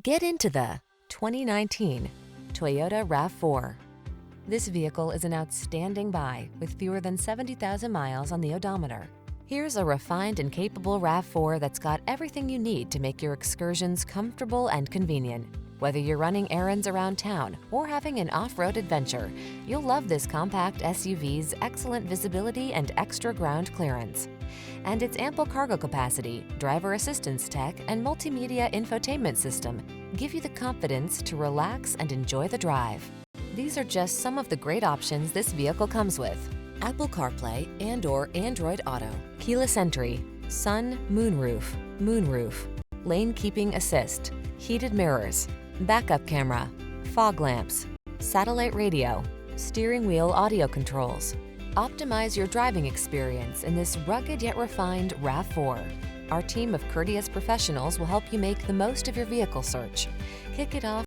Get into the 2019 Toyota RAV4. This vehicle is an outstanding buy with fewer than 70,000 miles on the odometer. Here's a refined and capable RAV4 that's got everything you need to make your excursions comfortable and convenient. Whether you're running errands around town or having an off-road adventure, you'll love this compact SUV's excellent visibility and extra ground clearance. And its ample cargo capacity, driver assistance tech, and multimedia infotainment system give you the confidence to relax and enjoy the drive. These are just some of the great options this vehicle comes with: Apple CarPlay and/or Android Auto, keyless entry, sun, moonroof, lane keeping assist, heated mirrors, backup camera, fog lamps, satellite radio, steering wheel audio controls. Optimize your driving experience in this rugged yet refined RAV4. Our team of courteous professionals will help you make the most of your vehicle search. Kick it off